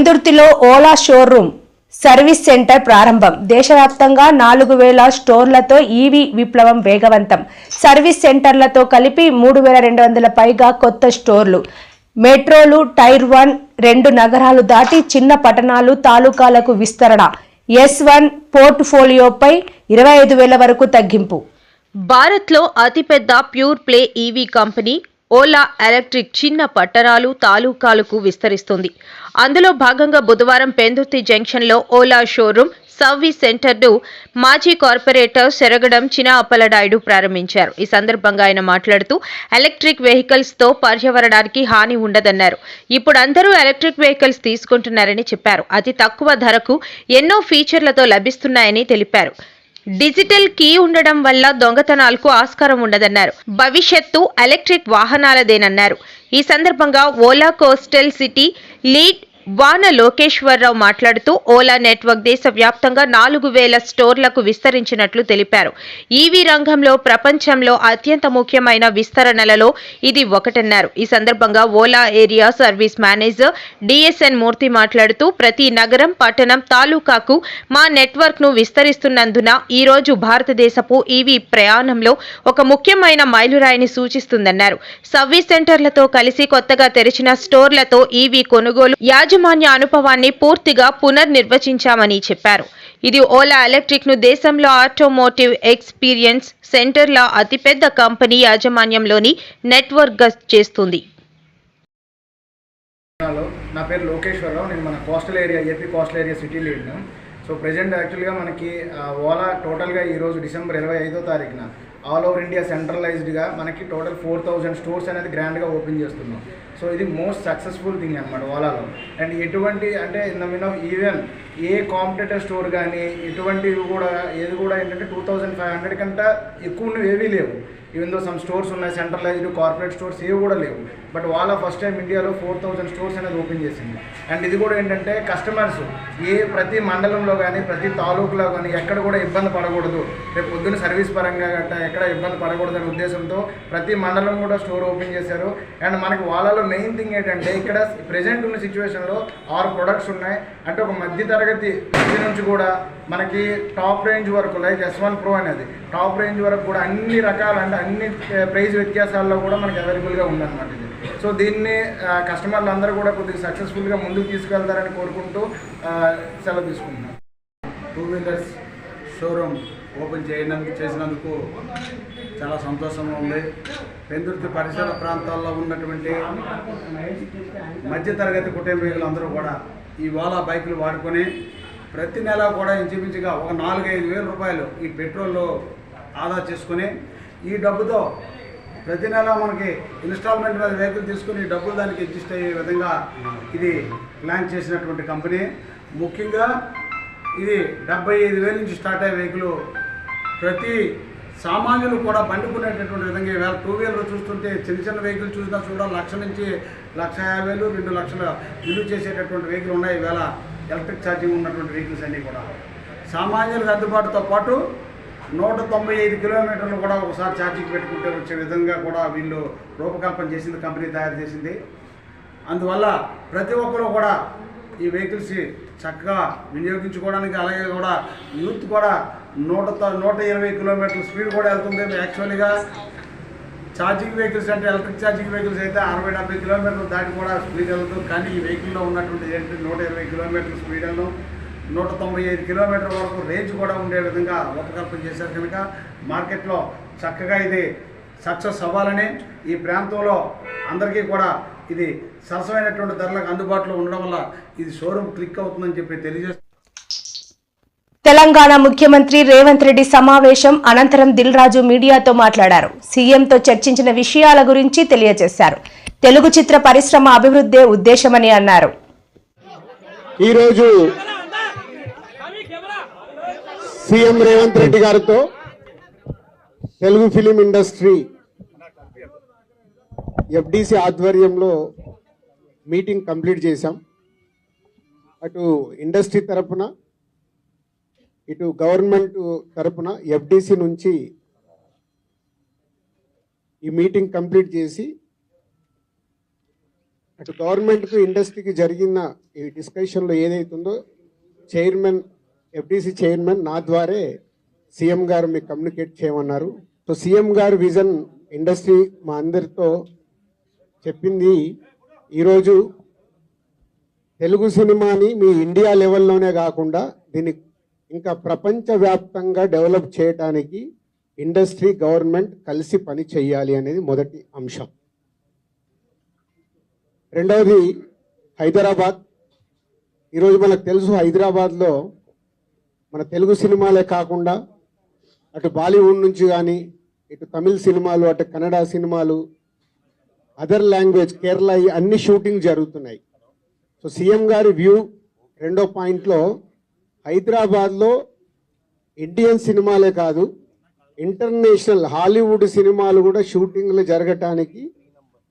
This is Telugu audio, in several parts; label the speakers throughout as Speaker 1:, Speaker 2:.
Speaker 1: పెందుర్తిలో ఓలా షోరూమ్ సర్వీస్ సెంటర్ ప్రారంభం. దేశవ్యాప్తంగా 4000 స్టోర్లతో ఈవీ విప్లవం వేగవంతం. సర్వీస్ సెంటర్లతో కలిపి 3200 పైగా కొత్త స్టోర్లు. మెట్రోలు టైర్ 1, 2 నగరాలు దాటి చిన్న పట్టణాలు, తాలూకాలకు విస్తరణ. S1 పోర్ట్ఫోలియోపై 25,000 వరకు తగ్గింపు.
Speaker 2: భారత్లో అతిపెద్ద pure play EV company Ola electric చిన్న పట్టణాలు, తాలూకాలకు విస్తరిస్తుంది. అందులో భాగంగా బుధవారం పెందుర్తి జంక్షన్లో ఓలా షోరూమ్ సర్వీస్ సెంటర్ను మాజీ కార్పొరేటర్ శరగడం చినా అప్పలనాయుడు ప్రారంభించారు. ఈ సందర్భంగా ఆయన మాట్లాడుతూ ఎలక్ట్రిక్ వెహికల్స్తో పర్యావరణానికి హాని ఉండదన్నారు. ఇప్పుడు అందరూ ఎలక్ట్రిక్ వెహికల్స్ తీసుకుంటున్నారని చెప్పారు. అతి తక్కువ ధరకు ఎన్నో ఫీచర్లతో లభిస్తున్నాయని తెలిపారు. డిజిటల్ కీ ఉండడం వల్ల దొంగతనాలకు ఆస్కారం ఉండదన్నారు. భవిష్యత్తు ఎలక్ట్రిక్ వాహనాలదేనన్నారు. ఈ సందర్భంగా ఓలా కోస్టల్ సిటీ లీడ్ వాన లోకేశ్వరరావు మాట్లాడుతూ ఓలా నెట్వర్క్ దేశవ్యాప్తంగా 4000 స్టోర్లకు విస్తరించినట్లు తెలిపారు. ఈవీ రంగంలో ప్రపంచంలో అత్యంత ముఖ్యమైన విస్తరణలలో ఇది ఒకటన్నారు. ఈ సందర్భంగా Ola area service manager DSN Murthy మాట్లాడుతూ ప్రతి నగరం, పట్టణం, తాలూకాకు మా నెట్వర్క్ ను విస్తరిస్తున్నందున ఈ రోజు భారతదేశపు ఈవీ ప్రయాణంలో ఒక ముఖ్యమైన మైలురాయిని సూచిస్తుందన్నారు. సర్వీస్ సెంటర్లతో కలిసి కొత్తగా తెరిచిన స్టోర్లతో ఈవీ కొనుగోలు యాజమాన్య అనుభవాన్ని పూర్తిగా పునర్నిర్వచించామని చెప్పారు. ఇది ఓలా ఎలక్ట్రిక్ ను దేశంలో ఆటోమోటివ్ ఎక్స్పీరియన్స్ సెంటర్ల అతిపెద్ద కంపెనీ యాజమాన్యంలోని నెట్వర్క్ గా చేస్తుంది.
Speaker 3: నా పేరు లోకేశ్వరరావు. నేను మన coastal area AP coastal area city లీడ్ను. సో ప్రజెంట్ యాక్చువల్గా మనకి ఓలా టోటల్గా ఈరోజు డిసెంబర్ 25వ తారీఖున ఆల్ ఓవర్ ఇండియా సెంట్రలైజ్డ్గా మనకి టోటల్ 4000 స్టోర్స్ అనేది గ్రాండ్గా ఓపెన్ చేస్తున్నాం. సో ఇది మోస్ట్ సక్సెస్ఫుల్ థింగ్ అనమాట ఓలాలో. అండ్ ఎటువంటి అంటే in the mean of even a competitor store కానీ ఎటువంటివి కూడా ఏది కూడా ఏంటంటే 2500 కంటే ఎక్కువ ఉన్నవి ఏవీ లేవు. ఈవెన్ దో సమ్ స్టోర్స్ ఉన్నాయి, సెంట్రలైజ్డ్ కార్పొరేట్ స్టోర్స్ ఏవి కూడా లేవు. బట్ ఓలా ఫస్ట్ టైం ఇండియాలో 4000 స్టోర్స్ అనేది ఓపెన్ చేసింది. అండ్ ఇది కూడా ఏంటంటే కస్టమర్స్ ప్రతి మండలంలో కానీ ప్రతి తాలూకులో కానీ ఎక్కడ కూడా ఇబ్బంది పడకూడదు, రేపు పొద్దున్న సర్వీస్ పరంగా గట్టా ఎక్కడ ఇబ్బంది పడకూడదు అనే ఉద్దేశంతో ప్రతి మండలం కూడా స్టోర్ ఓపెన్ చేశారు. అండ్ మనకి ఓలాలో మెయిన్ థింగ్ ఏంటంటే ఇక్కడ ప్రెజెంట్ ఉన్న సిచ్యువేషన్లో 6 ప్రొడక్ట్స్ ఉన్నాయి. అంటే ఒక మధ్యతరగతి నుంచి కూడా మనకి టాప్ రేంజ్ వరకు లైక్ S1 Pro అనేది టాప్ రేంజ్ వరకు కూడా అన్ని రకాల అంటే అన్ని ప్రైజ్ వ్యత్యాసాల్లో కూడా మనకి అవైలబుల్గా ఉందన్నమాట ఇది. సో దీన్ని కస్టమర్లు అందరూ కూడా కొద్దిగా సక్సెస్ఫుల్గా ముందుకు తీసుకెళ్తారని కోరుకుంటూ సెలవు తీసుకుంటున్నాం.
Speaker 4: 2 వీలర్స్ షోరూమ్ ఓపెన్ చేసినందుకు చాలా సంతోషంగా ఉంది. పెందుర్తి పరిసర ప్రాంతాల్లో ఉన్నటువంటి మధ్యతరగతి కుటుంబీకులు అందరూ కూడా ఈ ఓలా బైకులు వాడుకొని ప్రతి నెల కూడా ఇంచుమించుగా ఒక 4-5 వేల రూపాయలు ఈ పెట్రోల్లో ఆదా చేసుకుని ఈ డబ్బుతో ప్రతి నెల మనకి ఇన్స్టాల్మెంట్ మీద వెహికల్ తీసుకుని ఈ డబ్బులు దానికి అడ్జస్ట్ అయ్యే విధంగా ఇది ప్లాన్ చేసినటువంటి కంపెనీ. ముఖ్యంగా ఇది 75,000 నుంచి స్టార్ట్ అయ్యే వెహికల్ ప్రతి సామాన్యులు కూడా బండుకునేటటువంటి విధంగా ఇవాళ 2 వీలర్ చూస్తుంటే చిన్న వెహికల్ చూసినా చూడ 1,00,000 నుంచి 1,50,000, 2 లక్షల విలువ చేసేటటువంటి వెహికల్ ఉన్నాయి. ఇవాళ ఎలక్ట్రిక్ ఛార్జింగ్ ఉన్నటువంటి వెహికల్స్ అన్నీ కూడా సామాన్యులకు అందుబాటుతో పాటు 195 కిలోమీటర్లు కూడా ఒకసారి ఛార్జింగ్ పెట్టుకుంటే వచ్చే విధంగా కూడా వీళ్ళు రూపకల్పన చేసింది, కంపెనీ తయారు చేసింది. అందువల్ల ప్రతి ఒక్కరూ కూడా ఈ వెహికల్స్ చక్కగా వినియోగించుకోవడానికి, అలాగే కూడా యూత్ కూడా 120 కిలోమీటర్ల స్పీడ్ కూడా వెళ్తుంది. యాక్చువల్గా ఛార్జింగ్ వెహికల్స్ అంటే ఎలక్ట్రిక్ ఛార్జింగ్ వెహికల్స్ అయితే 60-70 కిలోమీటర్లు దాటి కూడా స్పీడ్ వెళ్తుంది. కానీ ఈ వెహికల్లో ఉన్నటువంటి ఏంటి 120 కిలోమీటర్ల స్పీడ్ వెళ్తాం, 195 కిలోమీటర్ల వరకు రేంజ్ కూడా ఉండే విధంగా రూపకల్పన చేశారు. కనుక మార్కెట్లో చక్కగా ఇది సక్సెస్ అవ్వాలని, ఈ ప్రాంతంలో అందరికీ కూడా ఇది సరసమైనటువంటి ధరలకు అందుబాటులో ఉండడం వల్ల ఇది షోరూమ్ క్లిక్ అవుతుందని చెప్పి తెలియజేస్తారు.
Speaker 1: తెలంగాణ ముఖ్యమంత్రి రేవంత్ రెడ్డి సమావేశం అనంతరం దిల్ రాజు మీడియాతో మాట్లాడారు. సీఎంతో చర్చించిన విషయాల గురించి తెలియజేశారు. తెలుగు చిత్ర పరిశ్రమ అభివృద్ధే ఉద్దేశమని అన్నారు.
Speaker 5: ఈరోజు సీఎం రేవంత్ రెడ్డి గారితో తెలుగు ఫిలిం ఇండస్ట్రీ ఎఫ్డిసి ఆధ్వర్యంలో మీటింగ్ కంప్లీట్ చేశాం. అటు ఇండస్ట్రీ తరపున ఇటు గవర్నమెంట్ తరపున ఎఫ్డిసి నుంచి ఈ మీటింగ్ కంప్లీట్ చేసి అటు గవర్నమెంట్కు ఇండస్ట్రీకి జరిగిన ఈ డిస్కషన్లో ఏదైతుందో చైర్మన్ ఎఫ్డీసీ చైర్మన్ నా ద్వారే సీఎం గారు మీకు కమ్యూనికేట్ చేయమన్నారు. సో సీఎం గారు విజన్ ఇండస్ట్రీ మా అందరితో చెప్పింది, ఈరోజు తెలుగు సినిమాని మీ ఇండియా లెవెల్లోనే కాకుండా దీన్ని ఇంకా ప్రపంచవ్యాప్తంగా డెవలప్ చేయడానికి ఇండస్ట్రీ గవర్నమెంట్ కలిసి పని చేయాలి అనేది మొదటి అంశం. రెండవది హైదరాబాద్. ఈరోజు మనకు తెలుసు హైదరాబాద్లో మన తెలుగు సినిమాలే కాకుండా అటు బాలీవుడ్ నుంచి కానీ ఇటు తమిళ సినిమాలు అటు కన్నడ సినిమాలు అదర్ లాంగ్వేజ్ కేరళ అన్ని షూటింగ్ జరుగుతున్నాయి. సో సీఎం గారి వ్యూ రెండో పాయింట్లో హైదరాబాద్లో ఇండియన్ సినిమాలే కాదు ఇంటర్నేషనల్ హాలీవుడ్ సినిమాలు కూడా షూటింగ్లు జరగటానికి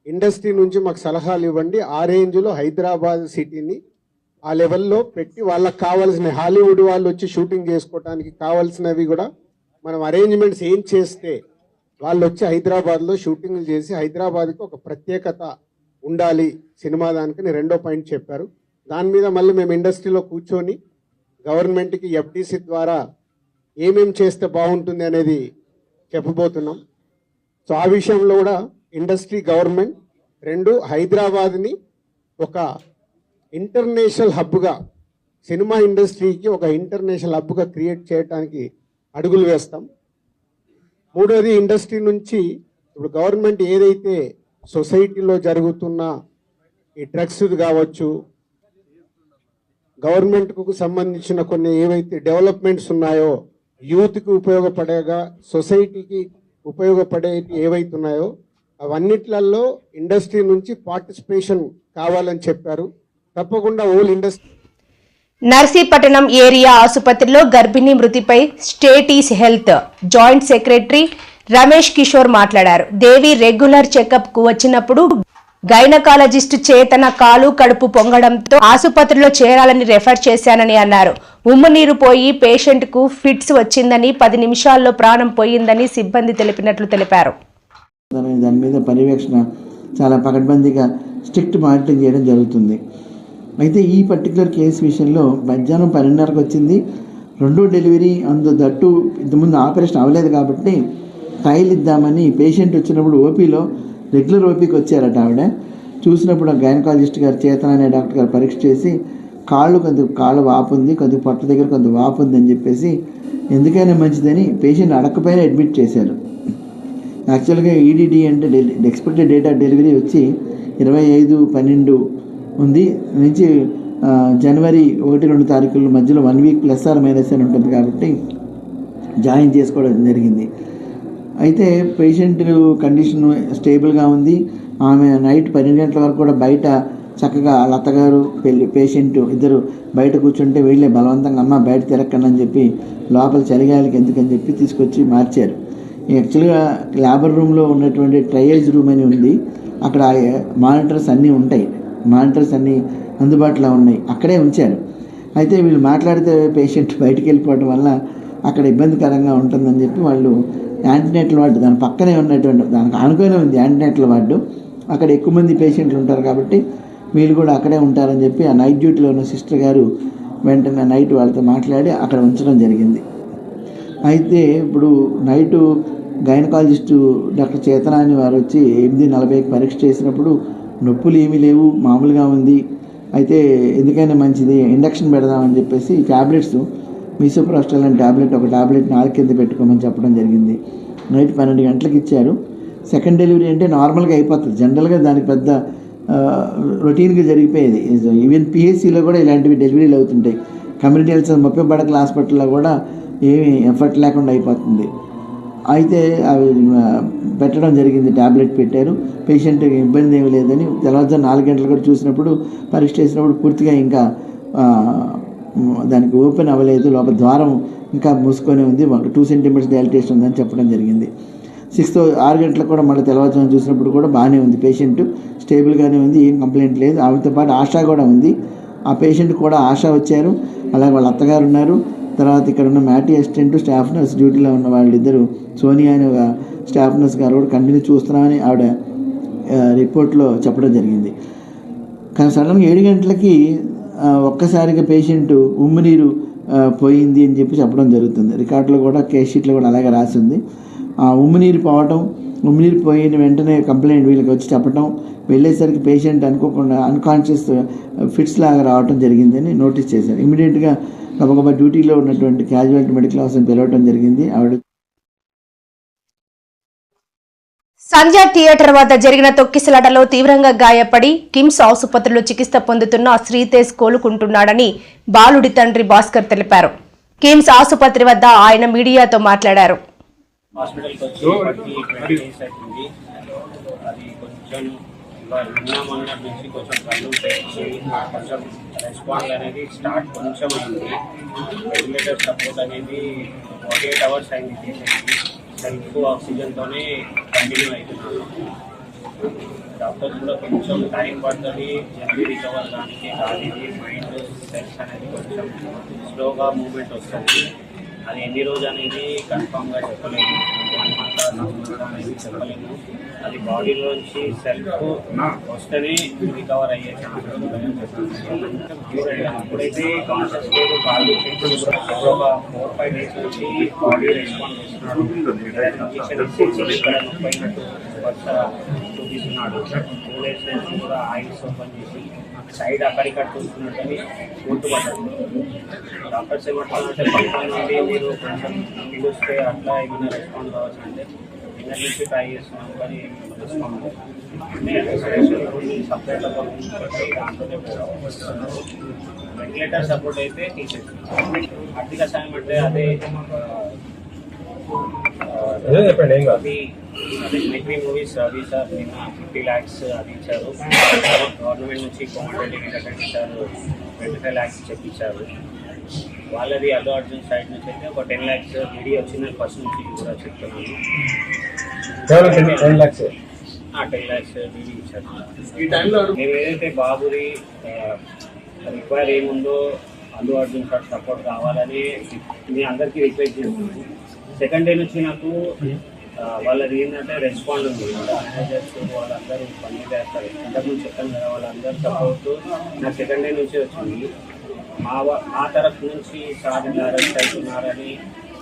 Speaker 5: ఇండస్ట్రీ నుంచి మాకు సలహాలు ఇవ్వండి. ఆ రేంజ్లో హైదరాబాద్ సిటీని ఆ లెవెల్లో పెట్టి వాళ్ళకి కావాల్సిన హాలీవుడ్ వాళ్ళు వచ్చి షూటింగ్ చేసుకోవటానికి కావాల్సినవి కూడా మనం అరేంజ్మెంట్స్ ఏం చేస్తే వాళ్ళు వచ్చి హైదరాబాద్లో షూటింగ్లు చేసి హైదరాబాద్కి ఒక ప్రత్యేకత ఉండాలి సినిమా దానికని రెండో పాయింట్ చెప్పారు. దాని మీద మళ్ళీ మేము ఇండస్ట్రీలో కూర్చొని గవర్నమెంట్కి ఎఫ్డీసీ ద్వారా ఏమేం చేస్తే బాగుంటుంది అనేది చెప్పబోతున్నాం. సో ఆ విషయంలో కూడా ఇండస్ట్రీ గవర్నమెంట్ రెండు హైదరాబాద్ని ఒక ఇంటర్నేషనల్ హబ్గా సినిమా ఇండస్ట్రీకి ఒక ఇంటర్నేషనల్ హబ్గా క్రియేట్ చేయడానికి అడుగులు వేస్తాం. మూడోది ఇండస్ట్రీ నుంచి ఇప్పుడు గవర్నమెంట్ ఏదైతే సొసైటీలో జరుగుతున్న ఈ డ్రగ్స్ కావచ్చు గవర్నమెంట్కు సంబంధించిన కొన్ని ఏవైతే డెవలప్మెంట్స్ ఉన్నాయో యూత్కి ఉపయోగపడేగా సొసైటీకి ఉపయోగపడే ఏవైతే ఉన్నాయో అవన్నిట్లలో ఇండస్ట్రీ నుంచి పార్టిసిపేషన్ కావాలని చెప్పారు. తప్పకుండా ఓల్ ఇండస్ట్రీ.
Speaker 1: నర్సీపట్నం ఏరియా ఆసుపత్రిలో గర్భిణీ మృతిపై స్టేట్ ఈస్ health joint secretary Ramesh Kishore మాట్లాడారు. దేవి రెగ్యులర్ చెకప్ కు వచ్చినప్పుడు గైనకాలజిస్ట్ చేతన కాలు కడుపు పొంగడంతో ఆసుపత్రిలో చేరాలని రెఫర్ చేశానని అన్నారు. ఉమ్మునీరు పోయి పేషెంట్ కు ఫిట్స్ వచ్చిందని 10 నిమిషాల్లో ప్రాణం పోయిందని సిబ్బంది తెలిపినట్లు తెలిపారు.
Speaker 6: దాని మీద పర్యవేక్షణ చాలా పకడ్బందీగా స్ట్రిక్ట్ మానిటరింగ్ చేయడం జరుగుతుంది. అయితే ఈ పర్టికులర్ కేసు విషయంలో మధ్యాహ్నం 12:30కి వచ్చింది. రెండో డెలివరీ దట్టు ఇంతకుముందు ఆపరేషన్ అవ్వలేదు కాబట్టి ట్రయల్ ఇద్దామని పేషెంట్ వచ్చినప్పుడు ఓపీలో రెగ్యులర్ ఓపీకి వచ్చారట. ఆవిడ చూసినప్పుడు ఆ గైనకాలజిస్ట్ గారు చేతన అనే డాక్టర్ గారు పరీక్ష చేసి కాళ్ళు వాపు ఉంది, కొద్దిగా పొట్ట దగ్గర కొంత వాపు ఉంది అని చెప్పేసి ఎందుకైనా మంచిదని పేషెంట్ అడగకపోయినా అడ్మిట్ చేశారు. యాక్చువల్గా ఈడీడీ అంటే ఎక్స్పెక్టెడ్ డేట్ ఆఫ్ డెలివరీ వచ్చి 25/12 ఉంది నుంచి జనవరి 1-2 తారీఖుల మధ్యలో 1 వీక్ ప్లస్ ఆర్ మైనస్ అని ఉంటుంది కాబట్టి జాయిన్ చేసుకోవడం జరిగింది. అయితే పేషెంట్ కండిషన్ స్టేబుల్గా ఉంది. ఆమె నైట్ 12 గంటల వరకు కూడా బయట చక్కగా వాళ్ళ అత్తగారు పేషెంట్ ఇద్దరు బయట కూర్చుంటే వీళ్ళే బలవంతంగా అమ్మ బయట తిరగకండి అని చెప్పి లోపల చలిగాలికి ఎందుకని చెప్పి తీసుకొచ్చి మార్చారు. యాక్చువల్గా లేబర్ రూమ్లో ఉన్నటువంటి ట్రయేజ్ రూమ్ అని ఉంది. అక్కడ మానిటర్స్ అన్నీ ఉంటాయి, మానిటర్స్ అన్నీ అందుబాటులో ఉన్నాయి, అక్కడే ఉంచారు. అయితే వీళ్ళు మాట్లాడితే పేషెంట్ బయటికి వెళ్ళిపోవడం వల్ల అక్కడ ఇబ్బందికరంగా ఉంటుందని చెప్పి వాళ్ళు యాంటీనేటల్ వార్డు దాని పక్కనే ఉన్నటువంటి దానికి ఆనుకొని ఉంది యాంటీనేటల్ వార్డు. అక్కడ ఎక్కువ మంది పేషెంట్లు ఉంటారు కాబట్టి వీళ్ళు కూడా అక్కడే ఉంటారని చెప్పి ఆ నైట్ డ్యూటీలో ఉన్న సిస్టర్ గారు వెంటనే నైట్ వాళ్ళతో మాట్లాడి అక్కడ ఉంచడం జరిగింది. అయితే ఇప్పుడు నైటు గైనకాలజిస్టు డాక్టర్ చేతన అని వారు వచ్చి 8:40కి పరీక్ష చేసినప్పుడు నొప్పులు ఏమీ లేవు, మామూలుగా ఉంది. అయితే ఎందుకైనా మంచిది ఇండక్షన్ పెడదామని చెప్పేసి ట్యాబ్లెట్స్ మిసోప్రోస్టల్ అనే ట్యాబ్లెట్ ఒక ట్యాబ్లెట్ 4 కింద పెట్టుకోమని చెప్పడం జరిగింది. నైట్ 12 గంటలకు ఇచ్చారు. సెకండ్ డెలివరీ అంటే నార్మల్గా అయిపోతుంది, జనరల్గా దానికి పెద్ద రొటీన్గా జరిగిపోయేది. ఈవెన్ పిహెచ్సిలో కూడా ఇలాంటివి డెలివరీలు అవుతుంటాయి. కమ్యూనిటీ హెల్త్ 30 పడకల హాస్పిటల్లో కూడా ఏమీ ఎఫర్ట్ లేకుండా అయిపోతుంది. అయితే అవి పెట్టడం జరిగింది, ట్యాబ్లెట్ పెట్టారు. పేషెంట్కి ఇబ్బంది ఏమీ లేదని తెల్లవారుజాము 4 గంటలు కూడా చూసినప్పుడు పరీక్ష చేసినప్పుడు పూర్తిగా ఇంకా దానికి ఓపెన్ అవ్వలేదు, లోపల ద్వారం ఇంకా మూసుకొని ఉంది, 2 సెంటీమీటర్స్ డైలటేషన్ ఉందని చెప్పడం జరిగింది. 6 గంటలకు కూడా మళ్ళీ తెల్లవారుజాము చూసినప్పుడు కూడా బాగానే ఉంది, పేషెంట్ స్టేబుల్గానే ఉంది, ఏం కంప్లైంట్ లేదు. ఆవిడతో పాటు ఆశా కూడా ఉంది. ఆ పేషెంట్ కూడా ఆశా వచ్చారు, అలాగే వాళ్ళ అత్తగారు ఉన్నారు. తర్వాత ఇక్కడ ఉన్న మ్యాటీ అసిస్టెంట్ స్టాఫ్ నర్స్ డ్యూటీలో ఉన్న వాళ్ళిద్దరు సోనియా అనే ఒక స్టాఫ్ నర్స్ గారు కూడా కంటిన్యూ చూస్తున్నామని ఆవిడ రిపోర్ట్లో చెప్పడం జరిగింది. కానీ సడన్గా 7 గంటలకి ఒక్కసారిగా పేషెంట్ ఉమ్మినీరు పోయింది అని చెప్పి చెప్పడం జరుగుతుంది. రికార్డులో కూడా కేస్ షీట్లో కూడా అలాగే రాసింది. ఉమ్మినీరు పోవటం, ఉమ్మినీరు పోయిన వెంటనే కంప్లైంట్ వీళ్ళకి వచ్చి చెప్పడం, వెళ్ళేసరికి పేషెంట్ అనుకోకుండా అన్కాన్షియస్ ఫిట్స్ లాగా రావడం జరిగిందని నోటీస్ చేశారు. ఇమీడియట్గా గబగబా డ్యూటీలో ఉన్నటువంటి క్యాజువాలిటీ మెడికల్ ఆఫీసర్ని పిలవడం జరిగింది. ఆవిడ
Speaker 1: సంధ్య థియేటర్ వద్ద జరిగిన తొక్కిసలాటలో తీవ్రంగా గాయపడి కిమ్స్ ఆసుపత్రిలో చికిత్స పొందుతున్న శ్రీతేజ్ కోలుకుంటున్నాడని బాలుడి తండ్రి భాస్కర్ తెలిపారు. కిమ్స్ ఆసుపత్రి వద్ద ఆయన మీడియాతో మాట్లాడారు.
Speaker 7: హాస్పిటల్కి వచ్చి ఇప్పటికి 20 days అవుతుంది. అది కొంచెం నిన్న మొన్నటి నుంచి కొంచెం కళ్ళు తెచ్చి కొంచెం రెస్పాండ్ అనేది స్టార్ట్ కొంచెం అయింది. వెంటిలేటర్ సపోర్ట్ అనేది 48 hours అయింది చేసేసి. సెల్ఫ్ ఆక్సిజన్తోనే కంటిన్యూ అవుతున్నాను. డాక్టర్స్ కూడా కొంచెం టైం పడుతుంది జల్దీ రికవర్ దానికి. కానీ మైండ్ సెల్స్ అనేది కొంచెం స్లోగా మూమెంట్ వస్తుంది. అది ఎన్ని రోజు అనేది కన్ఫామ్గా చెప్పలేము. 1 month అనేది చెప్పలేము. అది బాడీలోంచి సెల్ఫ్ వస్తేనే రికవర్ అయ్యే ఛాన్సెస్ ఉంటాయని. అప్పుడైతే కాన్షియస్ లేదు. కాళ్ళు ఒక 4-5 days నుంచి బాడీ రెస్పాండ్ చేస్తున్నాడు. ఇంజక్షన్ ఇక్కడ నొప్పైనట్టు స్పర్శ చూపిస్తున్నాడు. 2 days నుంచి కూడా ఐస్ ఓపెన్ చేసి సైడ్ అక్కడిక్కడ చూస్తున్నట్టని గుర్తుపడ్డాడు. డాక్టర్స్ ఏమంటారంటే పక్కన నుండి మీరు కొంచెం పిలుస్తే అట్లా ఏమైనా రెస్పాండ్ కావచ్చు అంటే నిన్న నుంచి ట్రై చేస్తున్నాం కానీ రెస్పాండ్ సపరేట్ పెట్టి దాంట్లోనే వెంటిలేటర్ సపోర్ట్ అయితే తీసేస్తున్నాం. ఆర్థిక సాయం అంటే అదే మిలిటరీ మూవీస్ అది సార్ నిన్న 50 lakhs అది ఇచ్చారు. గవర్నమెంట్ నుంచి కోమటిరెడ్డి వెంకటరెడ్డి సార్ 25 lakhs చెప్పించారు. వాళ్ళది అల్లు అర్జున్ సైడ్ నుంచి అయితే ఒక 10 lakhs మీడియా వచ్చిందని ఫస్ట్ నుంచి కూడా చెప్తున్నాను. 10 lakhs మీడియా ఇచ్చారు. ఈ టైంలో మేము ఏదైతే బాబుది రిక్వైర్ ఏముందో అల్లు అర్జున్ సార్ సపోర్ట్ కావాలని మీ అందరికీ రిక్వెస్ట్ చేస్తున్నాను. సెకండ్ డే నుంచి నాకు వాళ్ళది ఏంటంటే రెస్పాండ్ ఉంది. మేనేజర్స్ వాళ్ళందరూ పని చేస్తారు. ఇంతకుముందు చెప్పాను కదా, వాళ్ళందరూ సపోర్ట్ నాకు సెకండ్ డే నుంచి వచ్చింది. మా తరఫు నుంచి సార్ అరెస్ట్ అవుతున్నారని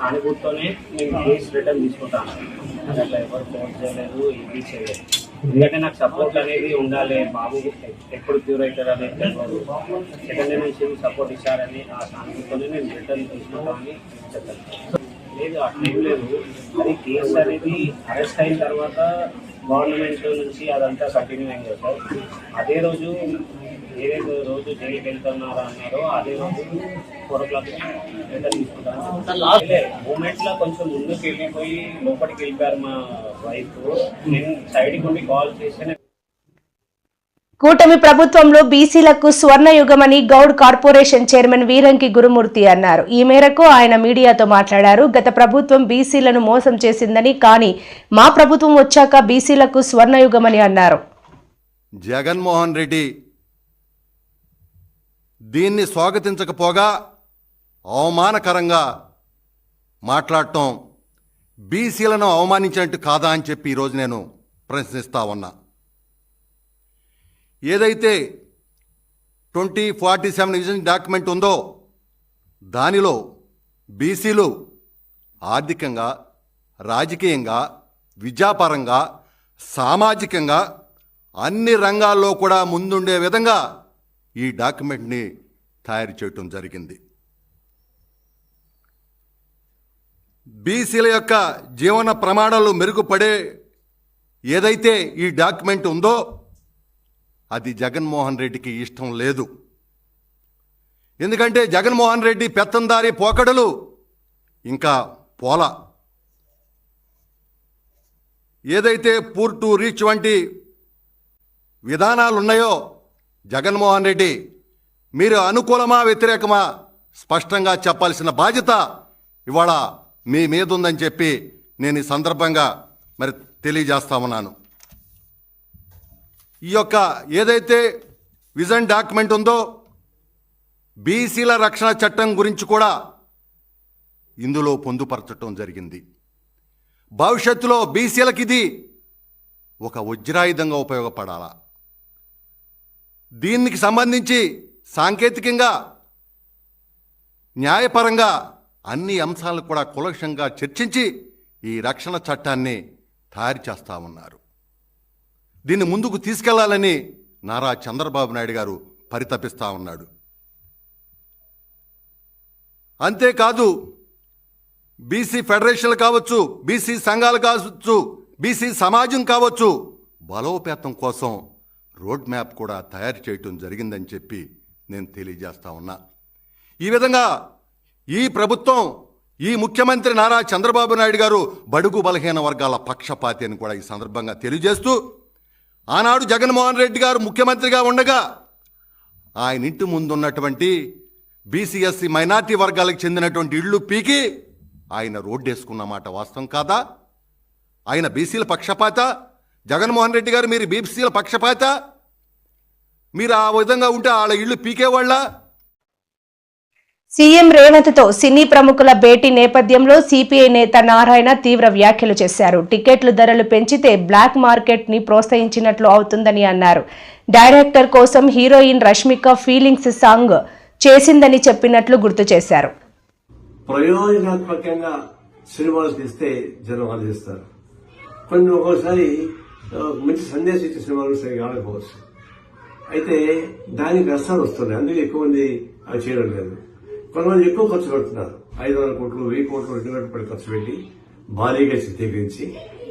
Speaker 7: అనుభూతితోనే నేను కేసు రిటర్న్ తీసుకుంటాను. అది అట్లా ఎవరు ఫోర్స్ చేయలేదు, ఇది చేయలేదు. ఎందుకంటే నాకు సపోర్ట్ అనేది ఉండాలి. బాబు ఎప్పుడు క్యూర్ అవుతారు అనేది తెలియదు. సెకండ్ డే నుంచి సపోర్ట్ ఇచ్చారని ఆ సానుభూతితోనే నేను రిటర్న్ తీసుకుంటామని చెప్పాను. లేదు అట్లేం లేదు. అది కేసు అనేది అరెస్ట్ అయిన తర్వాత గవర్నమెంట్ నుంచి అదంతా కంటిన్యూ అయింది సార్. అదే రోజు ఏదైతే రోజు జైలుకి వెళ్తున్నారో అన్నారో అదే రోజు 4 o'clock రిటర్న్ తీసుకుంటాను. మూమెంట్లో కొంచెం ముందుకు వెళ్ళిపోయి లోపలికి వెళ్ళిపోయారు మా వైఫ్. నేను సైడ్కి ఉండి కాల్ చేసి
Speaker 1: కూటమి ప్రభుత్వంలో బీసీలకు స్వర్ణయుగమని గౌడ్ కార్పొరేషన్ చైర్మన్ వీరంకి గురుమూర్తి అన్నారు. ఈ మేరకు ఆయన మీడియాతో మాట్లాడారు. గత ప్రభుత్వం బీసీలను మోసం చేసిందని, కానీ మా ప్రభుత్వం వచ్చాక బీసీలకు స్వర్ణయుగమని అన్నారు.
Speaker 8: జగన్మోహన్ రెడ్డి దీన్ని స్వాగతించకపోగా అవమానకరంగా మాట్లాడటం బీసీలను అవమానించినట్టు కాదా అని చెప్పి ఈరోజు నేను ప్రశ్నిస్తా ఉన్నా. ఏదైతే 2047 విజన్ డాక్యుమెంట్ ఉందో దానిలో బీసీలు ఆర్థికంగా, రాజకీయంగా, విద్యాపరంగా, సామాజికంగా అన్ని రంగాల్లో కూడా ముందుండే విధంగా ఈ డాక్యుమెంట్ని తయారు చేయటం జరిగింది. బీసీల యొక్క జీవన ప్రమాణాలు మెరుగుపడే ఏదైతే ఈ డాక్యుమెంట్ ఉందో అది జగన్మోహన్ రెడ్డికి ఇష్టం లేదు. ఎందుకంటే జగన్మోహన్ రెడ్డి పెత్తందారి పోకడలు ఇంకా పోలా. ఏదైతే పూర్ టు రీచ్ వంటి విధానాలు ఉన్నాయో జగన్మోహన్ రెడ్డి మీరు అనుకూలమా వ్యతిరేకమా స్పష్టంగా చెప్పాల్సిన బాధ్యత ఇవాళ మీ మీద ఉందని చెప్పి నేను ఈ సందర్భంగా మరి తెలియజేస్తా ఉన్నాను. ఈ యొక్క ఏదైతే విజన్ డాక్యుమెంట్ ఉందో బీసీల రక్షణ చట్టం గురించి కూడా ఇందులో పొందుపరచడం జరిగింది. భవిష్యత్తులో బీసీలకు ఇది ఒక వజ్రాయుధంగా ఉపయోగపడాలా. దీనికి సంబంధించి సాంకేతికంగా న్యాయపరంగా అన్ని అంశాలను కూడా కూలంకషంగా చర్చించి ఈ రక్షణ చట్టాన్ని తయారు చేస్తా ఉన్నారు. దీన్ని ముందుకు తీసుకెళ్లాలని నారా చంద్రబాబు నాయుడు గారు పరితపిస్తా ఉన్నాడు. అంతేకాదు బీసీ ఫెడరేషన్లు కావచ్చు, బీసీ సంఘాలు కావచ్చు, బీసీ సమాజం కావచ్చు, బలోపేతం కోసం రోడ్ మ్యాప్ కూడా తయారు చేయటం జరిగిందని చెప్పి నేను తెలియజేస్తా ఉన్నా. ఈ విధంగా ఈ ప్రభుత్వం, ఈ ముఖ్యమంత్రి నారా చంద్రబాబు నాయుడు గారు బడుగు బలహీన వర్గాల పక్షపాతి అని కూడా ఈ సందర్భంగా తెలియజేస్తూ, ఆనాడు జగన్మోహన్ రెడ్డి గారు ముఖ్యమంత్రిగా ఉండగా ఆయన ఇంటి ముందున్నటువంటి బీసీఎస్సీ మైనార్టీ వర్గాలకు చెందినటువంటి ఇళ్ళు పీకి ఆయన రోడ్డేసుకున్న మాట వాస్తవం కాదా? ఆయన బీసీల పక్షపాత? జగన్మోహన్ రెడ్డి గారు మీరు బీసీల పక్షపాత? మీరు ఆ విధంగా ఉంటే వాళ్ళ ఇళ్ళు పీకేవాళ్ళ?
Speaker 1: సీఎం రేవంత్ తో సినీ ప్రముఖుల భేటీ నేపథ్యంలో సిపిఐ నేత నారాయణ తీవ్ర వ్యాఖ్యలు చేశారు. టికెట్లు ధరలు పెంచితే బ్లాక్ మార్కెట్ ని ప్రోత్సహించినట్లు అవుతుందని అన్నారు. డైరెక్టర్ కోసం హీరోయిన్ రష్మిక ఫీలింగ్స్ సాంగ్ చేసిందని చెప్పినట్లు గుర్తు చేశారు.
Speaker 9: ప్రయోజనాత్మకంగా సినిమాలు తీస్తే జనం ఆలోచిస్తారు. కొన్ని ఒక్కోసారి మంచి సందేశం ఇచ్చే సినిమాలు సరిగా ఆడకపోవచ్చు. అయితే దానికి నష్టాలు వస్తున్నాయి. అందుకే ఎక్కువ మంది అవి చేయడం లేదు. కొంతమంది ఎక్కువ ఖర్చు పెడుతున్నారు. 500 కోట్లు 1000 కోట్లు 200 కోట్లు ఖర్చు పెట్టి భారీగా చిత్రీకరించి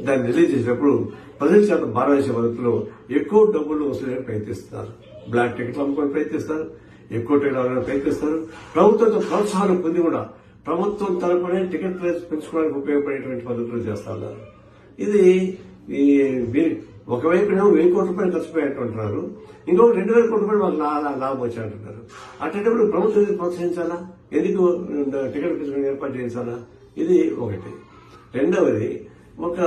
Speaker 9: దాన్ని రిలీజ్ చేసినప్పుడు ప్రజల చేత భారతదేశ పద్ధతిలో ఎక్కువ డబ్బులు వసూలు ప్రయత్నిస్తున్నారు. బ్లాక్ టికెట్లు అమ్ముకొని ప్రయత్నిస్తారు, ఎక్కువ టికెట్లు అవ్వాలని ప్రయత్నిస్తారు. ప్రభుత్వంతో ప్రోత్సాహం పొంది కూడా ప్రభుత్వం తరపునే టికెట్ ప్రైస్ పెంచుకోవడానికి ఉపయోగపడేటువంటి పద్ధతులు చేస్తా ఉన్నారు. ఇది ఒకవైపు 1000 కోట్ల రూపాయలు ఖర్చు పెట్టారంటున్నారు, ఇంకొక 2000 కోట్ల రూపాయలు మాకు లాభం వచ్చాయంటున్నారు. అటువంటిప్పుడు ప్రభుత్వం ఎందుకు ప్రోత్సహించాలా? ఎందుకు టికెట్ ప్రైస్ ఏర్పాటు చేయించాలా? ఇది ఒకటి. రెండవది, ఒక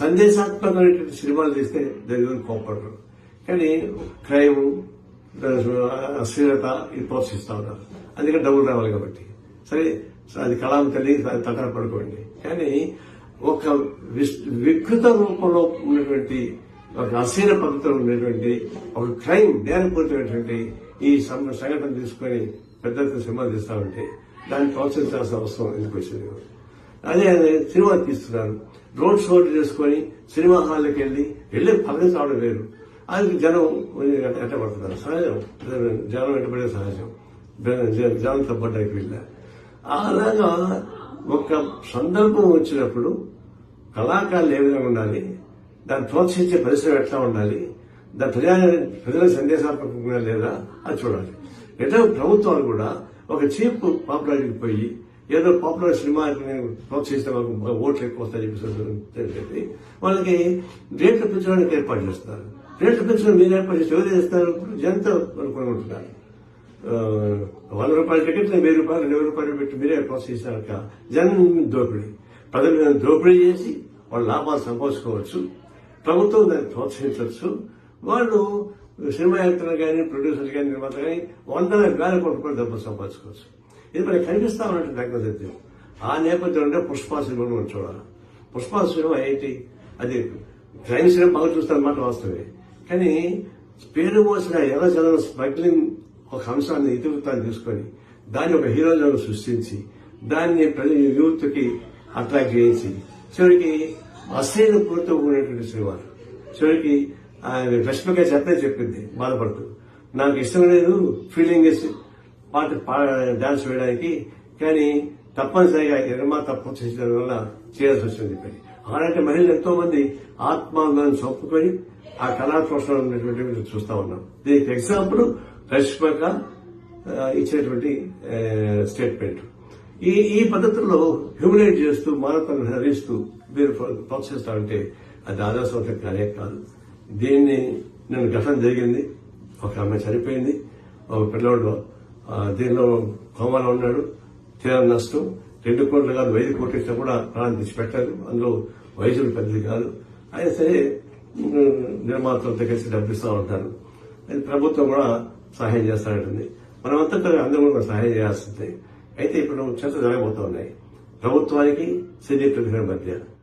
Speaker 9: సందేశాత్మకమైనటువంటి సినిమాలు తీస్తే దాని కోపడరు, కానీ క్రైమ్, అశ్లీలత ఇది ప్రోత్సహిస్తా ఉన్నారు. అందుకని డబ్బులు రావాలి కాబట్టి. సరే, అది కళాం తల్లి తటన పడుకోండి, కానీ ఒక వికృత రూపంలో ఉన్నటువంటి ఒక అశ్లీల పద్ధతిలో ఉన్నటువంటి ఒక క్రైమ్ నేరపూరితమైనటువంటి ఈ సంఘటన తీసుకుని పెద్ద సినిమాలు తీస్తా ఉంటే దాన్ని ప్రోత్సహించాల్సిన అవసరం ఎందుకు వచ్చింది? అదే సినిమా తీస్తున్నారు, రోడ్ షోలు చేసుకుని సినిమా హాల్కి వెళ్ళి పక్కన రావడం వేరు. అది జనం వెంటబడుతున్నారు, సహజం. జనం వెంటబడే సహజం. జనం తప్పడానికి వెళ్ళ. అలాగా ఒక సందర్భం వచ్చినప్పుడు కళాకారులు ఏ విధంగా ఉండాలి, దాన్ని ప్రోత్సహించే పరిశ్రమ ఎట్లా ఉండాలి, దాని ప్రజలకు సందేశాత్మకంగా లేదా అది చూడాలి. ఎట్లా ప్రభుత్వాలు కూడా ఒక చీప్ పాపులారిటీకి పోయి ఏదో పాపులర్ సినిమాని ప్రోత్సహిస్తే వాళ్ళకి ఓట్లు ఎక్కువ వస్తాయని చెప్పి వాళ్ళకి రేట్లు పెంచడానికి ఏర్పాటు చేస్తున్నారు. రేట్లు పెంచడం మీరు ఏర్పాటు చేస్తే ఎవరు చేస్తారు? జనంతో కొనుక్కుంటున్నారు. 100 రూపాయల టికెట్ 1000 రూపాయలు 2000 రూపాయలు పెట్టి మీరే ప్రోత్సహిస్తారక జనం దోపిడీ. ప్రజలు దోపిడీ చేసి వాళ్ళ లాభాలు సంపాదించుకోవచ్చు, ప్రభుత్వం దాన్ని ప్రోత్సహించవచ్చు. వాళ్ళు సినిమా యాక్టర్లు కానీ, ప్రొడ్యూసర్లు కానీ, నిర్మాతలు కానీ 100,000 కోట్ల రూపాయలు డబ్బులు సంపాదించుకోవచ్చు. ఇది మనకి కనిపిస్తా ఉన్నట్టు సత్యం. ఆ నేపథ్యంలో పుష్ప సినిమాను మనం చూడాలి. పుష్ప సినిమా ఏంటి? అది క్రైమ్ సినిమా బాగా చూస్తారన్నమాట వాస్తవే, కానీ పేరు మోసిన ఎర్ర జనం స్మగ్లింగ్ ఒక అంశాన్ని ఇతివృత్తాన్ని తీసుకొని దాన్ని ఒక హీరోజన్ సృష్టించి దాన్ని యూత్ కి అట్రాక్ట్ చేయించి చివరికి అశ్లీల పూర్తి ఉన్నటువంటి సినిమాలు. చివరికి రష్మిక చెప్పింది బాధపడుతూ, నాకు ఇష్టం లేదు ఫీలింగ్ డాన్స్ వేయడానికి, కానీ తప్పనిసరిగా నిర్మాత ప్రోత్సహించడం వల్ల చేయాల్సి వచ్చింది చెప్పి. అలాంటి మహిళలు ఎంతో మంది ఆత్మాభిమానం చంపుకొని ఆ కళా పోషణ ఉన్నటువంటి చూస్తా ఉన్నాం. దీనికి ఎగ్జాంపుల్ రష్మిక ఇచ్చినటువంటి స్టేట్మెంట్. ఈ పద్ధతుల్లో హ్యూమిలేట్ చేస్తూ మానవతను హరిస్తూ మీరు ప్రోత్సహిస్తా ఉంటే అది ఆదర్శవంతం కానే కాదు. దీన్ని నేను ఘటన జరిగింది, ఒక ఆమె చనిపోయింది, ఒక పిల్లవాడు దీనిలో కోమాలో ఉన్నాడు, తీవ్ర నష్టం. 2 కోట్లు కాదు 5 కోట్లు ఇచ్చినా కూడా ప్రాణం తెచ్చిపెట్టారు. అందులో వయసులు పెద్దది కాదు. అయినా సరే నిర్మాతలతో కలిసి డబ్బిస్తూ ఉంటారు. ప్రభుత్వం కూడా సహాయం చేస్తానంటుంది. మనమంతా అందరూ కూడా సహాయం చేయాల్సిందే. అయితే ఇప్పుడు చర్చ జరగబోతున్నాయి ప్రభుత్వానికి సినీ ప్రతిభ మధ్య.